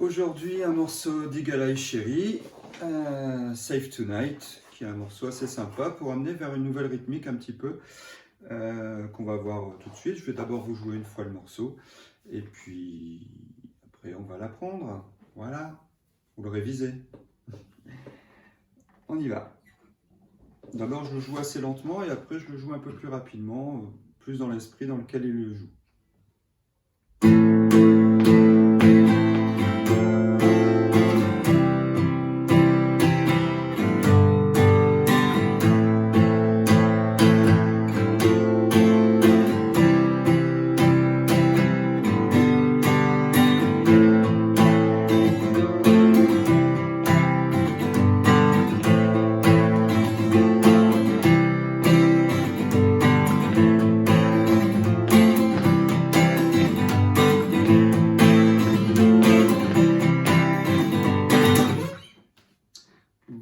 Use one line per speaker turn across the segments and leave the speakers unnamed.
Aujourd'hui, un morceau d'Eagle Eye Cherry, Save Tonight, qui est un morceau assez sympa pour amener vers une nouvelle rythmique un petit peu, qu'on va voir tout de suite. Je vais d'abord vous jouer une fois le morceau, et puis après on va l'apprendre. Voilà, vous le révisez. On y va. D'abord, je le joue assez lentement, et après je le joue un peu plus rapidement, plus dans l'esprit dans lequel il le joue.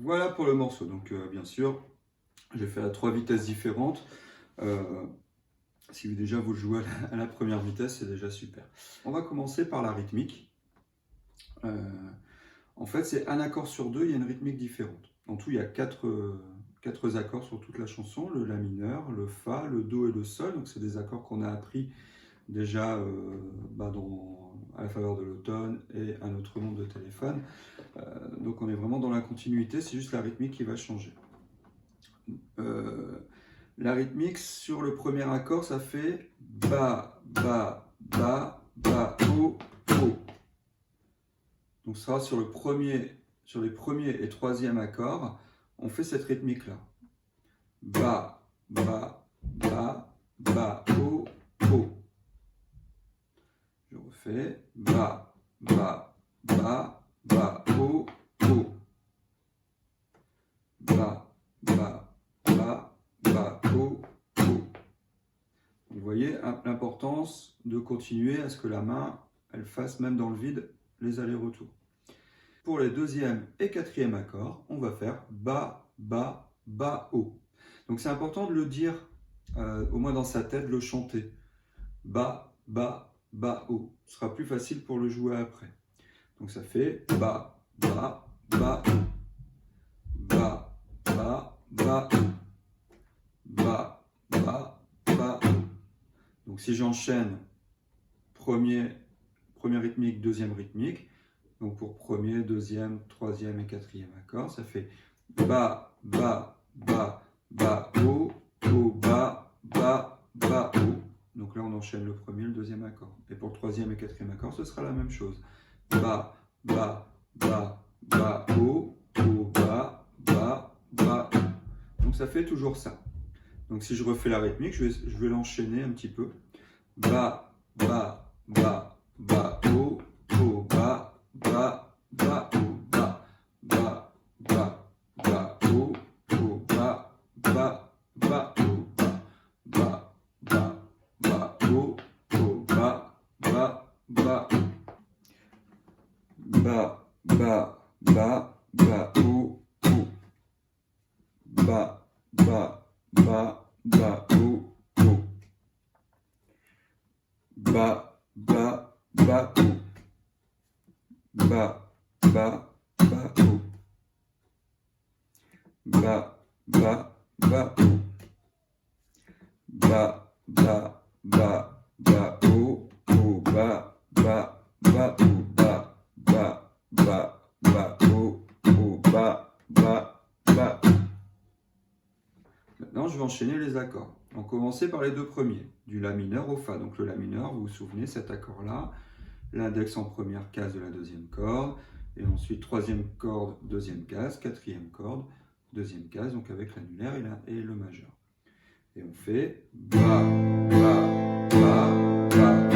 Voilà pour le morceau. Donc bien sûr, j'ai fait à 3 vitesses différentes. Si déjà vous le jouez à la première vitesse, c'est déjà super. On va commencer par la rythmique. En fait, c'est un accord sur deux, il y a une rythmique différente. En tout, il y a 4 accords sur toute la chanson, le La mineur, le Fa, le Do et le Sol. Donc c'est des accords qu'on a appris déjà à la faveur de l'automne et Un autre monde de téléphone. Donc on est vraiment dans la continuité, c'est juste la rythmique qui va changer. La rythmique sur le premier accord, ça fait Ba, Ba, Ba, Ba, O, O. Donc ça sera sur les premiers et troisième accords, on fait cette rythmique-là. Ba, Ba, Ba, Ba, O, O. Je refais Ba, Ba, Ba, Ba, O, O. Ba, Ba, Ba, Ba, O, O. Vous voyez l'importance de continuer à ce que la main, elle fasse même dans le vide les allers-retours. Pour les deuxième et quatrième accords, on va faire Ba, Ba, Ba, O. Donc c'est important de le dire, au moins dans sa tête, de le chanter. Ba, Ba, Ba, O. Ce sera plus facile pour le jouer après. Donc ça fait Ba, Ba, Ba, O. Ba, Ba, Ba, O. Ba, Ba, Ba, O. Donc si j'enchaîne première rythmique, deuxième rythmique, donc pour premier, deuxième, troisième et quatrième accord, ça fait Ba, Ba, Ba, Ba, O, O, Ba, Ba, Ba, O. Donc là on enchaîne le premier, le deuxième accord. Et pour le troisième et quatrième accord, ce sera la même chose. Ba, Ba, Ba, Ba, O, O, Ba, Ba, Ba, O. Donc ça fait toujours ça. Donc si je refais la rythmique, je vais l'enchaîner un petit peu. Ba, Ba, Ba, Ba, O, O, Ba, Ba, Ba, O, Ba, Ba, Ba, Ba, O, O, Ba, Ba, Ba, O, Ba, Ba, Ba, O, O, Ba, Ba, Ba, O. Ba, Ba, Ba, Ba, O, O. Ba, Ba, Ba, Ba, O, O. Ba, Ba, Ba, O. Ba, Ba, Ba, O. Ba, Ba, Ba, O. Ba, Ba, Ba, Ba, O, O, Ba, Ba, Ba, O, Ba, Ba, Ba, Ba, O, O, Ba, Ba, Ba, O. Maintenant, je vais enchaîner les accords. On va commencer par les deux premiers, du La mineur au Fa. Donc le La mineur, vous vous souvenez, cet accord-là, l'index en première case de la deuxième corde, et ensuite troisième corde, deuxième case, quatrième corde, deuxième case, donc avec l'annulaire et le majeur. Et on fait Ba, Ba, Ba, Ba, O,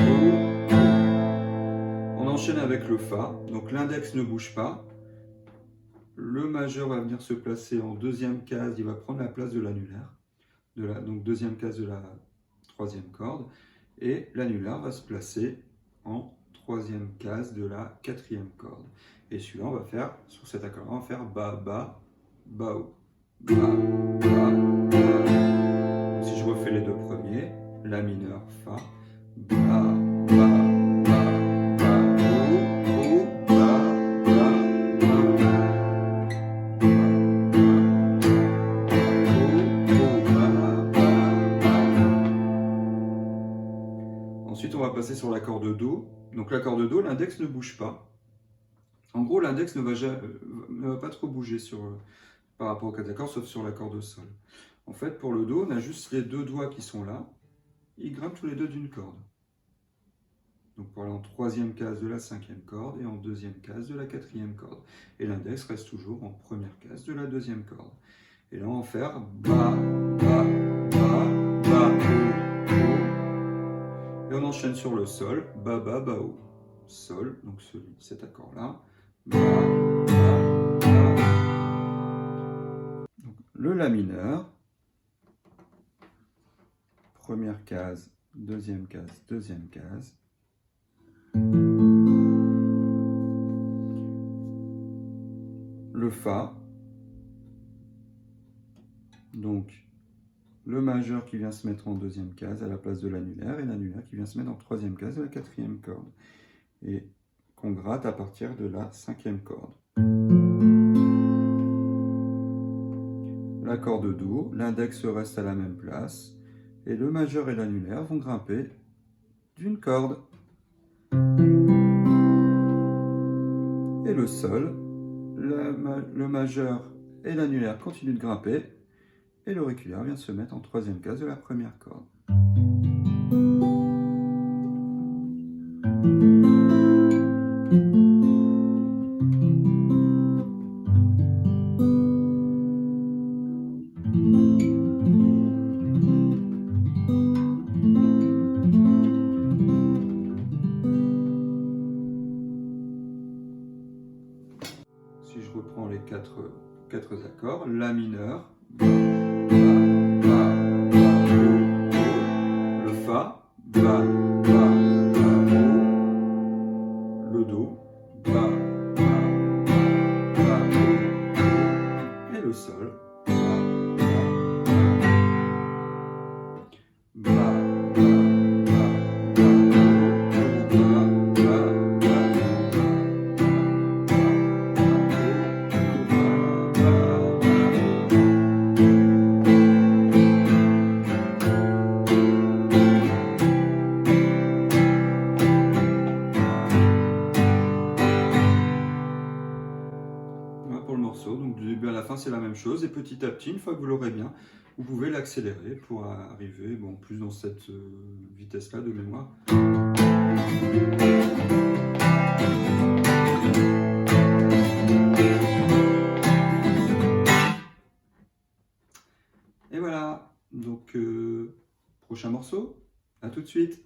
O. On enchaîne avec le Fa, donc l'index ne bouge pas. Le majeur va venir se placer en deuxième case, il va prendre la place de l'annulaire, donc deuxième case de la troisième corde, et l'annulaire va se placer en troisième case de la quatrième corde. Et celui-là, on va faire, sur cet accord-là, on va faire Ba, Ba, Ba, O. Ba, Ba, Ba, O. Si je refais les deux premiers, La mineur, Fa, Ba, Ba, Ba, Ba, O, O, Ba, sur la corde Do. Donc la corde Do, l'index ne bouge pas. En gros, l'index ne va pas trop bouger par rapport aux 4 accords, sauf sur la corde Sol. En fait, pour le Do, on a juste les deux doigts qui sont là. Ils grimpent tous les deux d'une corde. Donc pour aller en troisième case de la cinquième corde et en deuxième case de la quatrième corde. Et l'index reste toujours en première case de la deuxième corde. Et là, on va faire Ba, Ba, Ba, Ba, O, O. Et on enchaîne sur le Sol, Ba, Ba, Ba, O. Sol, donc cet accord-là. Ba, Ba, Ba. Donc, le La mineur. Première case, deuxième case, deuxième case. Le Fa, donc le majeur qui vient se mettre en deuxième case à la place de l'annulaire et l'annulaire qui vient se mettre en troisième case de la quatrième corde et qu'on gratte à partir de la cinquième corde. La corde Do, l'index reste à la même place et le majeur et l'annulaire vont grimper d'une corde. Et le Sol, le majeur et l'annulaire continuent de grimper et l'auriculaire vient se mettre en troisième case de la première corde. Si je reprends les quatre accords, La mineur, Ba, Ba, Ba, Ba, O, O, le Fa, Ba, Ba, Ba, O, le Do, Ba, Ba, Ba, Ba, O, O, et le Sol, Ba, Ba, Ba, Ba, Ba, Ba, Ba, pour le morceau, donc du début à la fin c'est la même chose et petit à petit, une fois que vous l'aurez bien, vous pouvez l'accélérer pour arriver plus dans cette vitesse-là de mémoire. Et voilà, donc prochain morceau, à tout de suite.